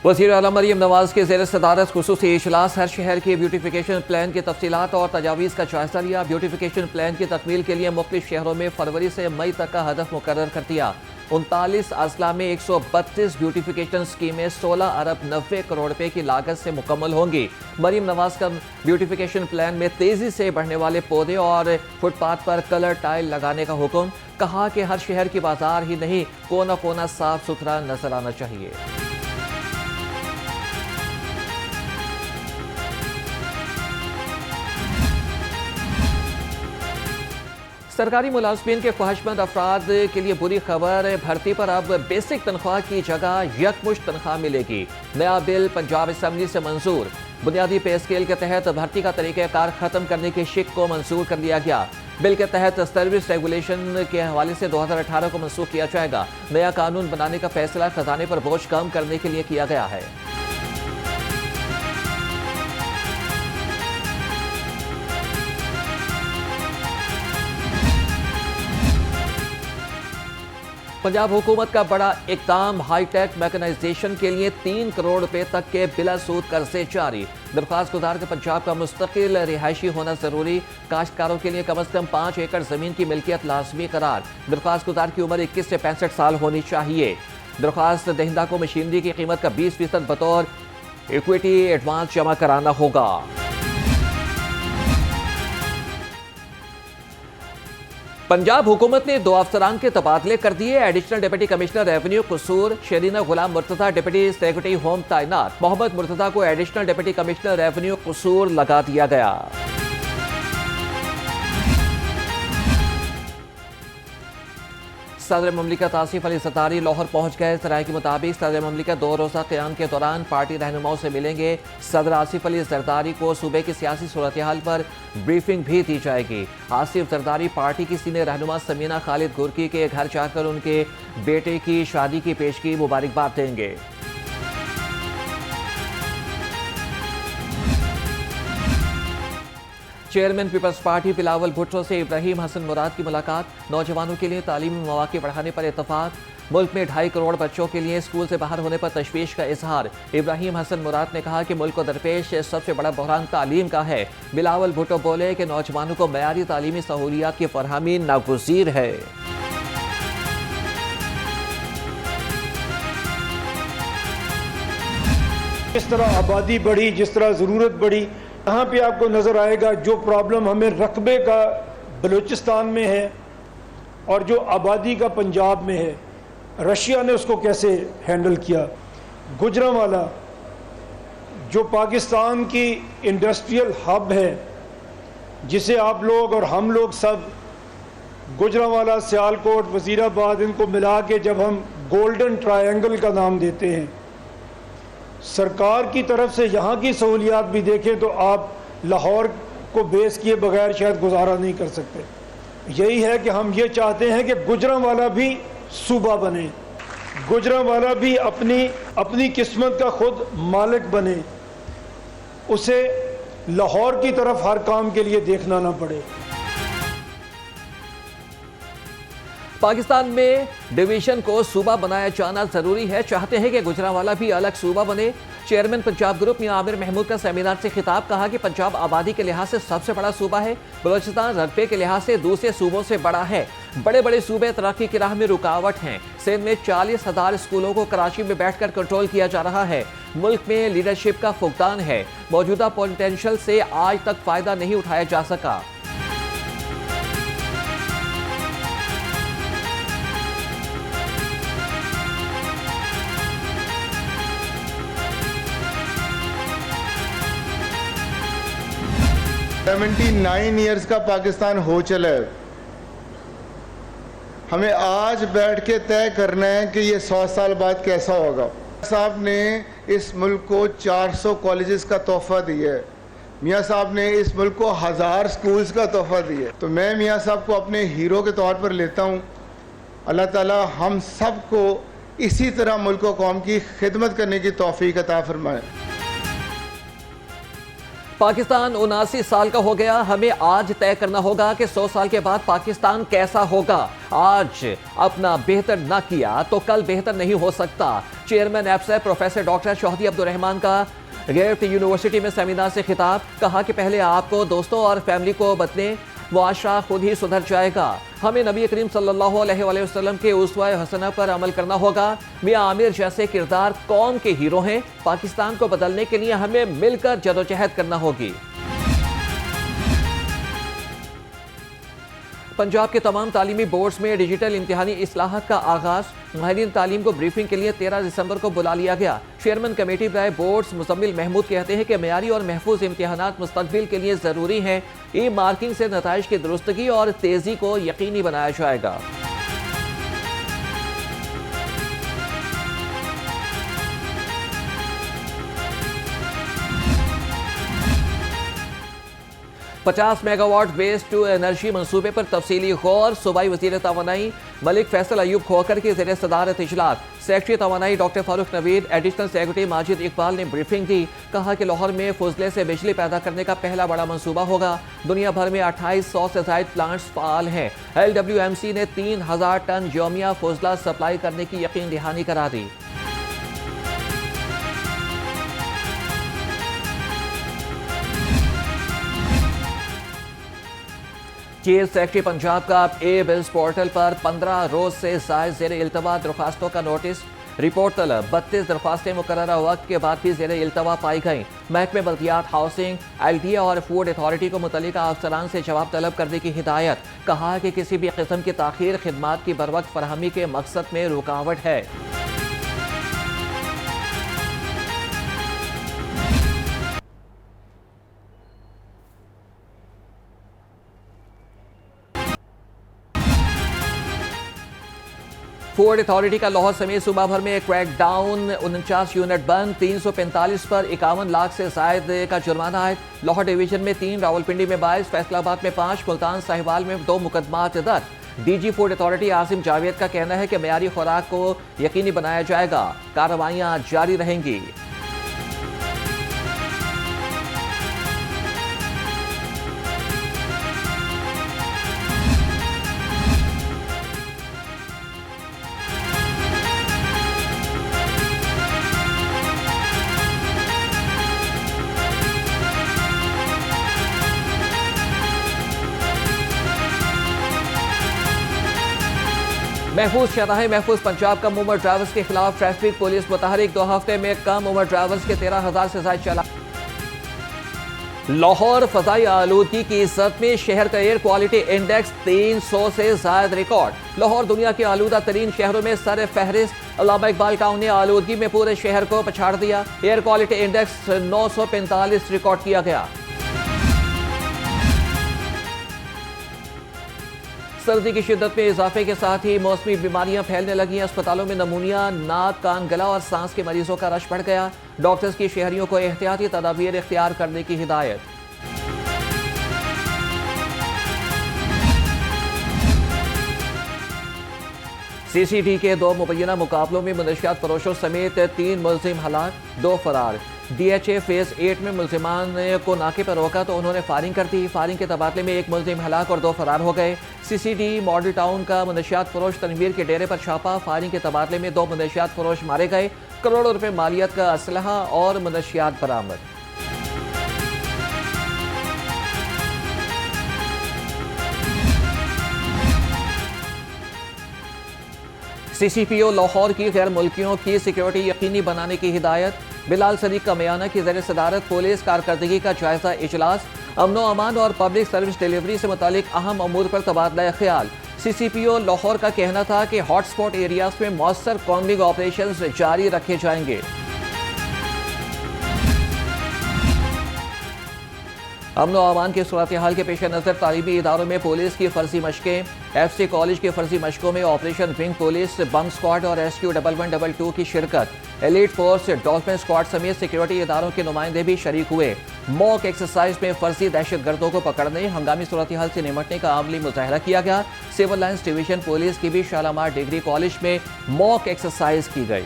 वज़ीर आला मरीम नवाज के ज़ेर सदारत खुसूसी इजलास हर शहर के ब्यूटिफिकेशन प्लान की तफसीलात और तजावीज़ का जायजा लिया। ब्यूटिफिकेशन प्लान की तकमील के लिए मुख्तलिफ शहरों में फरवरी से मई तक का हदफ मुकर्रर कर दिया। 39 अजला में 132 ब्यूटिफिकेशन स्कीमें 16 अरब 90 करोड़ रुपए की लागत से मुकम्मल होंगी। मरीम नवाज का ब्यूटिफिकेशन प्लान में तेजी से बढ़ने वाले पौधे और फुटपाथ पर कलर टाइल लगाने का हुक्म। कहा कि हर शहर की बाजार ही नहीं, कोना कोना साफ सुथरा नजर आना चाहिए। सरकारी मुलाजमीन के ख्वाहिशमंद अफराद के लिए बुरी खबर, भर्ती पर अब बेसिक तनख्वाह की जगह यकमुश्त तनख्वाह मिलेगी। नया बिल पंजाब असम्बली से मंजूर। बुनियादी पे स्केल के तहत भर्ती का तरीक़ाकार खत्म करने की शिक को मंजूर कर लिया गया। बिल के तहत सर्विस रेगुलेशन के हवाले से 2018 को मंसूख किया जाएगा। नया कानून बनाने का फैसला खजाने पर बोझ कम करने के लिए किया गया है। पंजाब हुकूमत का बड़ा इक़दाम, हाईटेक मैकेनाइजेशन के लिए 3 करोड़ रुपए तक के बिला सूद कर्जे जारी। दरख्वास्त गुजार के पंजाब का मुस्तकिल रिहायशी होना जरूरी। काश्तकारों के लिए कम अज कम 5 एकड़ जमीन की मिल्कियत लाजमी करार। दरख्वास्त गुजार की उम्र 21 से 65 साल होनी चाहिए। दरख्वास्त दहिंदा को मशीनरी की कीमत का 20% बतौर इक्विटी एडवांस जमा कराना होगा। पंजाब हुकूमत ने 2 अफसरान के तबादले कर दिए। एडिशनल डिप्टी कमिश्नर रेवेन्यू कसूर शरीना गुलाम मुर्तजा डिप्टी सेक्रेटरी होम तैनात। मोहम्मद मुर्तजा को एडिशनल डिप्टी कमिश्नर रेवेन्यू कसूर लगा दिया गया। सदर ममलिकत आसिफ अली ज़रदारी लाहौर पहुंच गए। सराय के मुताबिक सदर ममलिकत 2 रोज़ा क़याम के दौरान पार्टी रहनुमाओं से मिलेंगे। सदर आसिफ अली ज़रदारी को सूबे की सियासी सूरत हाल पर ब्रीफिंग भी दी जाएगी। आसिफ ज़रदारी पार्टी की सीनियर रहनुमा समीना खालिद गुरकी के घर जाकर उनके बेटे की शादी की पेशगी मुबारकबाद देंगे। चेयरमैन पीपल्स पार्टी बिलावल भुट्टो से इब्राहिम हसन मुराद की मुलाकात। नौजवानों के लिए तालीमी मौके बढ़ाने पर इत्तफाक। मुल्क में 2.5 करोड़ बच्चों के लिए स्कूल से बाहर होने पर तशवीश का इजहार। इब्राहिम हसन मुराद ने कहा कि मुल्क को दरपेश सबसे बड़ा बहरान तालीम का है। बिलावल भुट्टो बोले कि नौजवानों को मयारी तालीमी सहूलियात की फरहमी नागुज़ीर है। जिस तरह आबादी बढ़ी, जिस तरह ज़रूरत बढ़ी, यहाँ पे आपको नज़र आएगा जो प्रॉब्लम हमें रकबे का बलूचिस्तान में है और जो आबादी का पंजाब में है, रशिया ने उसको कैसे हैंडल किया। गुजरांवाला जो पाकिस्तान की इंडस्ट्रियल हब है, जिसे आप लोग और हम लोग सब गुजरांवाला, सियालकोट, वज़ीराबाद, इनको मिला के जब हम गोल्डन ट्रायंगल का नाम देते हैं, सरकार की तरफ से यहाँ की सहूलियात भी देखें तो आप लाहौर को बेस किए बगैर शायद गुजारा नहीं कर सकते। यही है कि हम ये चाहते हैं कि गुजरांवाला भी सूबा बने, गुजरांवाला भी अपनी किस्मत का खुद मालिक बने, उसे लाहौर की तरफ हर काम के लिए देखना ना पड़े। पाकिस्तान में डिवीजन को सूबा बनाया जाना जरूरी है। चाहते हैं कि गुजरांवाला भी अलग सूबा बने। चेयरमैन पंजाब ग्रुप मियां आमिर महमूद का सेमिनार से खिताब। कहा कि पंजाब आबादी के लिहाज से सबसे बड़ा सूबा है। बलूचिस्तान रकबे के लिहाज से दूसरे सूबों से बड़ा है। बड़े बड़े सूबे तरक्की की राह में रुकावट हैं। सिंध में 40,000 स्कूलों को कराची में बैठकर कंट्रोल किया जा रहा है। मुल्क में लीडरशिप का फुकदान है। मौजूदा पोटेंशियल से आज तक फायदा नहीं उठाया जा सका। $79 ईयर्स का पाकिस्तान हो चला है। हमें आज बैठ के तय करना है कि ये 100 साल बाद कैसा होगा। साहब ने इस मुल्क को 400 कॉलेजेस का तोहफा दिया है। मियाँ साहब ने इस मुल्क को 1000 स्कूल्स का तोहफा दिया है। तो मैं मियाँ साहब को अपने हीरो के तौर पर लेता हूँ। अल्लाह ताला हम सब को इसी तरह मुल्क व कौम की खिदमत करने की तौफीक अता फरमाए। पाकिस्तान 79 साल का हो गया। हमें आज तय करना होगा कि 100 साल के बाद पाकिस्तान कैसा होगा। आज अपना बेहतर ना किया तो कल बेहतर नहीं हो सकता। चेयरमैन एफसेट प्रोफेसर डॉक्टर शौहदी अब्दुर्रहमान का गिफ्ट यूनिवर्सिटी में सेमिनार से खिताब। कहा कि पहले आपको दोस्तों और फैमिली को बदले, मुआशरा खुद ही सुधर जाएगा। हमें नबी करीम सल्लल्लाहु अलैहि वसल्लम के उस्वा हसना पर अमल करना होगा। मियां आमिर जैसे किरदार कौम के हीरो हैं। पाकिस्तान को बदलने के लिए हमें मिलकर जदोजहद करना होगी। पंजाब के तमाम तालीमी बोर्ड्स में डिजिटल इम्तिहानी इस्लाहत का आगाज। माहिरीन तालीम को ब्रीफिंग के लिए 13 दिसंबर को बुला लिया गया। चेयरमैन कमेटी बराए बोर्ड्स मुजम्मिल महमूद कहते हैं कि मेयारी और महफूज इम्तिहानात मुस्तकबिल के लिए ज़रूरी हैं। ई मार्किंग से नताइज की दुरुस्तगी और तेज़ी को यकीनी बनाया जाएगा। $50 मेगावाट वेस्ट टू एनर्जी मंसूबे पर तफसीली गौर। सूबाई वज़ीर तवानाई मलिक फैसल अयूब खोकर की ज़ेर सदारत इजलास। सेक्रेटरी तवानाई doctor Farooq Naveed, additional secretary Majid Iqbal ने ब्रीफिंग दी। कहा कि लाहौर में फुजले से बिजली पैदा करने का पहला बड़ा मंसूबा होगा। दुनिया भर में 2800 से ज़ायद प्लांट्स फ़ाल हैं। LWMC ने 3000 टन यौमिया फुजला सप्लाई करने की यकीन दहानी करा दी। चीफ सेक्रेटरी पंजाब का ए बिल्स पोर्टल पर 15 रोज से ज़ायद ज़ेर इल्तवा दरख्वास्तों का नोटिस। रिपोर्ट तलब 32 दरख्वास्तें मुकर्ररा वक्त के बाद भी ज़ेर इल्तवा पाई गई। महकमे बल्दियात, हाउसिंग, LDA और फूड अथॉरिटी को मुतल्लिका अफसरान से जवाब तलब करने की हिदायत। कहा कि किसी भी किस्म की ताख़ीर खिदमात की बरवक्त फरहमी के मकसद में रुकावट है। फूड अथॉरिटी का लाहौर समेत सूबा भर में क्रैकडाउन। 49 यूनिट बंद। 345 पर 51 लाख से जायद का जुर्माना है। लाहौर डिवीजन में 3, रावलपिंडी में 22, फैसलाबाद में 5, मुल्तान साहिवाल में 2 मुकदमात दर्ज। DG food authority Asim Javed का कहना है कि मेयारी खुराक को यकीनी बनाया जाएगा। कार्रवाइयां जारी रहेंगी। महफूज शराह महफूज पंजाब कम उम्र ड्राइवर्स के खिलाफ ट्रैफिक पुलिस मुतहरिक। 2 हफ्ते में कम उम्र ड्राइवर्स के 13,000 से ज्यादा चला। लाहौर फजाई आलूदगी की इज्जत में शहर का एयर क्वालिटी इंडेक्स 300 से ज्यादा रिकॉर्ड। लाहौर दुनिया के आलूदा तरीन शहरों में सर फहरिस्त। अल्लामा इकबाल टाउन ने आलूदगी में पूरे शहर को पछाड़ दिया। एयर क्वालिटी इंडेक्स 945 रिकॉर्ड किया गया। सर्दी की शिद्दत में इजाफे के साथ ही मौसमी बीमारियां फैलने लगी। अस्पतालों में नमूनिया, नाक, कान, गला और सांस के मरीजों का रश बढ़ गया। डॉक्टर्स की शहरियों को एहतियाती तदाबीर इख्तियार करने की हिदायत। CCD के 2 मुबैना मुकाबलों में मनशियात फरोशों समेत 3 मुलजिम हलाक, 2 फरार। DHA फेज 8 में मुलजिमान को नाके पर रोका तो उन्होंने फायरिंग कर दी। फायरिंग के तबादले में 1 मुलजिम हलाक और 2 फरार हो गए। CCD मॉडल टाउन का मनशियात फरोश तनवीर के डेरे पर छापा। फायरिंग के तबादले में 2 मनशियात फरोश मारे गए। करोड़ों रुपए मालियत का असलहा और मनशियात बरामद। CCPO लाहौर की गैर मुल्कियों की सिक्योरिटी यकीनी बनाने की हिदायत। बिलाल सदीक का बयान की ज़ेर सदारत पुलिस कारकर्दगी का जायजा इजलास। अमनो अमान और पब्लिक सर्विस डिलीवरी से मुतालिक अहम अमूर पर तबादला ख्याल। CCPO लाहौर का कहना था कि हॉटस्पॉट एरियाज में मौसर कॉम्बिंग ऑपरेशन जारी रखे जाएंगे। अमनो अमान की सूरत हाल के पेश नज़र तालीमी इदारों में पुलिस की फर्जी मशकें। FC कॉलेज की फर्जी मशकों में ऑपरेशन विंग पुलिस, बम स्क्वाड और SQ 1122 की शिरकत। एलीट फोर्स, डॉल्फिन स्क्वाड समेत सिक्योरिटी इदारों के नुमाइंदे भी शरीक हुए। मॉक एक्सरसाइज में फर्जी दहशत गर्दों को पकड़ने, हंगामी सूरत हाल से निपटने का अमली मुजाहरा किया गया। सिविल लाइन्स डिवीजन पुलिस की भी शालामार डिग्री कॉलेज में मॉक एक्सरसाइज की गई।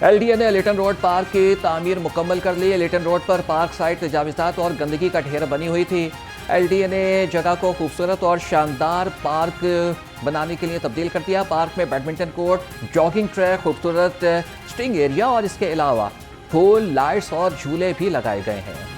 LDA ने लिटन रोड पार्क की तामीर मुकम्मल कर ली। लिटन रोड पर पार्क साइट तजावीज़ात और गंदगी का ढेर बनी हुई थी। LDA ने जगह को खूबसूरत और शानदार पार्क बनाने के लिए तब्दील कर दिया। पार्क में बैडमिंटन कोर्ट, जॉगिंग ट्रैक, खूबसूरत स्टिंग एरिया और इसके अलावा फूल, लाइट्स और झूले भी लगाए गए हैं।